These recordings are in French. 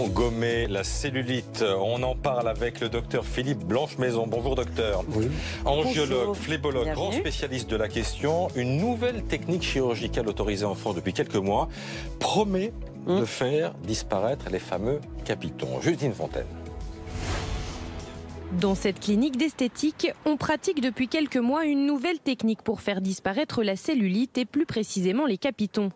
Comment gommer la cellulite? On en parle avec le docteur Philippe Blanche-Maison. Bonjour docteur. Oui. Angiologue, phlébologue, Bienvenue. grand spécialiste de la question. Une nouvelle technique chirurgicale autorisée en France depuis quelques mois promet de faire disparaître les fameux capitons. Justine Fontaine. Dans cette clinique d'esthétique, on pratique depuis quelques mois une nouvelle technique pour faire disparaître la cellulite et plus précisément les capitons.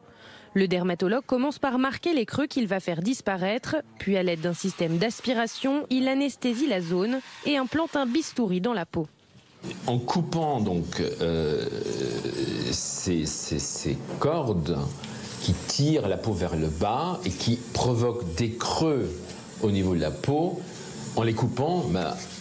Le dermatologue commence par marquer les creux qu'il va faire disparaître, puis à l'aide d'un système d'aspiration, il anesthésie la zone et implante un bistouri dans la peau. En coupant donc ces cordes qui tirent la peau vers le bas et qui provoquent des creux au niveau de la peau, en les coupant,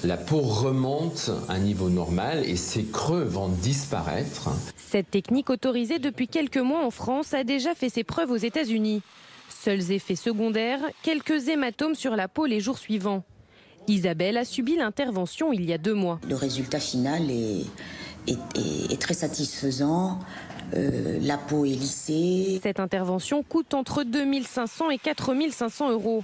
la peau remonte à un niveau normal et ces creux vont disparaître. Cette technique autorisée depuis quelques mois en France a déjà fait ses preuves aux États-Unis. Seuls effets secondaires, quelques hématomes sur la peau les jours suivants. Isabelle a subi l'intervention il y a 2 mois. Le résultat final est très satisfaisant. La peau est lissée. Cette intervention coûte entre 2 500 et 4 500 euros.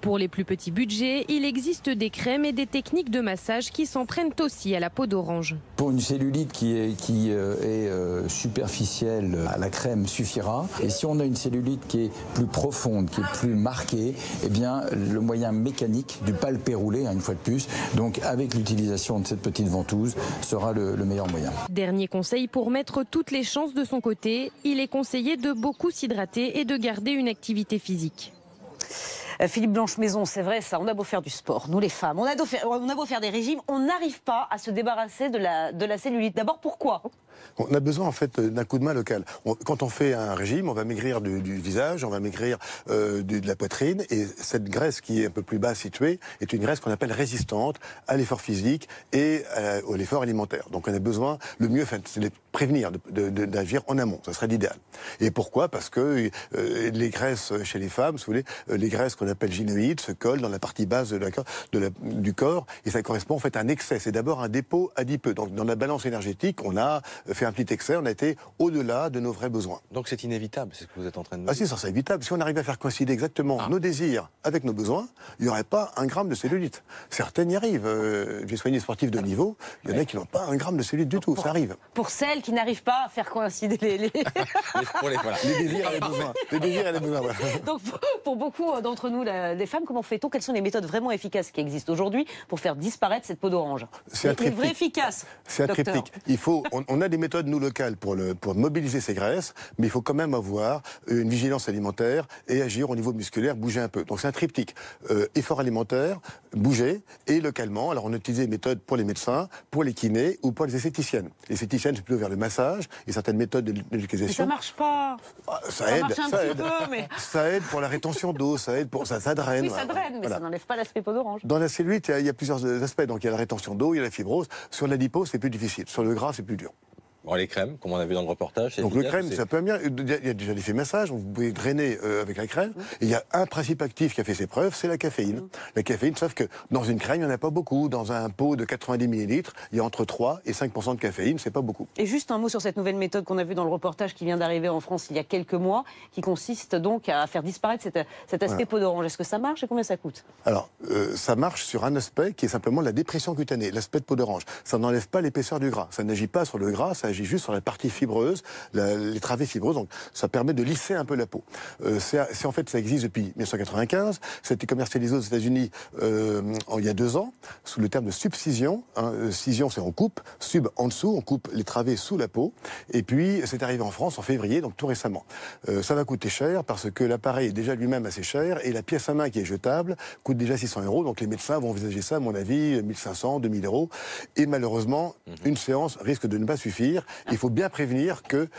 Pour les plus petits budgets, il existe des crèmes et des techniques de massage qui s'en prennent aussi à la peau d'orange. Pour une cellulite qui est superficielle, la crème suffira. Et si on a une cellulite qui est plus profonde, qui est plus marquée, eh bien, le moyen mécanique du palpé roulé, une fois de plus, donc avec l'utilisation de cette petite ventouse, sera le meilleur moyen. Dernier conseil pour mettre toutes les chances de son côté, il est conseillé de beaucoup s'hydrater et de garder une activité physique. Philippe Blanche-Maison, c'est vrai ça, on a beau faire du sport, nous les femmes, on a beau faire des régimes, on n'arrive pas à se débarrasser de la cellulite. D'abord, pourquoi ? On a besoin en fait d'un coup de main local. Quand on fait un régime, on va maigrir du visage, on va maigrir de la poitrine, et cette graisse qui est un peu plus bas située est une graisse qu'on appelle résistante à l'effort physique et à l'effort alimentaire. Donc on a besoin, le mieux c'est de prévenir, d'agir en amont, ça serait l'idéal. Et pourquoi ? Parce que les graisses chez les femmes, si vous voulez, les graisses qu'on appelle gynoïdes se collent dans la partie basse du corps, et ça correspond en fait à un excès. C'est d'abord un dépôt adipeux. Donc dans la balance énergétique, on a fait un petit excès, on a été au-delà de nos vrais besoins. Donc c'est inévitable, c'est ce que vous êtes en train de dire. Ah si, ça c'est évitable. Si on arrive à faire coïncider exactement nos désirs avec nos besoins, il n'y aurait pas 1 gramme de cellulite. Certaines y arrivent. J'ai soigné des sportifs de niveau, il y en a qui n'ont pas 1 gramme de cellulite du tout, ça arrive. Pour celles qui n'arrivent pas à faire coïncider les désirs et les besoins. Les désirs et les besoins, voilà. Donc pour beaucoup d'entre nous, les femmes, comment fait-on? Quelles sont les méthodes vraiment efficaces qui existent aujourd'hui pour faire disparaître cette peau d'orange? C'est les vraies efficaces. C'est un triptyque. On a des méthodes, nous, locales, pour mobiliser ces graisses, mais il faut quand même avoir une vigilance alimentaire et agir au niveau musculaire, bouger un peu. Donc c'est un triptyque. Effort alimentaire, bouger, et localement. Alors on a utilisé des méthodes pour les médecins, pour les kinés ou pour les esthéticiennes. Les esthéticiennes, c'est plutôt vers le massage et certaines méthodes d'éducation. Mais ça marche pas. Ça aide, marche un petit peu, mais... ça aide pour la rétention d'eau, ça aide pour ça draine. Oui, ça draine, mais voilà. Ça n'enlève pas l'aspect peau d'orange. Dans la cellulite, il y a plusieurs aspects. Donc il y a la rétention d'eau, il y a la fibrose. Sur l'adipose, c'est plus difficile. Sur le gras, c'est plus dur. Bon, les crèmes, comme on a vu dans le reportage. Donc le crème, ça peut bien. Il y a déjà l'effet massage, vous pouvez drainer avec la crème. Et il y a un principe actif qui a fait ses preuves, c'est la caféine. La caféine, sauf que dans une crème, il n'y en a pas beaucoup. Dans un pot de 90 ml, il y a entre 3 et 5% de caféine, c'est pas beaucoup. Et juste un mot sur cette nouvelle méthode qu'on a vue dans le reportage qui vient d'arriver en France il y a quelques mois, qui consiste donc à faire disparaître cet aspect peau d'orange. Est-ce que ça marche et combien ça coûte? Alors, ça marche sur un aspect qui est simplement la dépression cutanée, l'aspect de peau d'orange. Ça n'enlève pas l'épaisseur du gras. Ça n'agit pas sur le gras, ça agit juste sur la partie fibreuse, les travées fibreuses, donc ça permet de lisser un peu la peau. En fait, ça existe depuis 1995, ça a été commercialisé aux États-Unis il y a 2 ans, sous le terme de subcision. Scission, c'est on coupe, sub en dessous, on coupe les travées sous la peau, et puis c'est arrivé en France en février, donc tout récemment. Ça va coûter cher parce que l'appareil est déjà lui-même assez cher, et la pièce à main qui est jetable coûte déjà 600 €, donc les médecins vont envisager ça, à mon avis, 1500, 2000 €, et malheureusement, une séance risque de ne pas suffire. Il faut bien prévenir que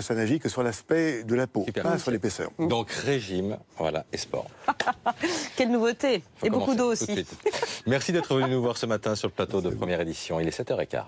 ça n'agit que sur l'aspect de la peau, pas sur l'épaisseur. Donc régime, voilà, et sport. Quelle nouveauté. Et beaucoup d'eau aussi. Merci d'être venu nous voir ce matin sur le plateau de Première Édition. Il est 7h15.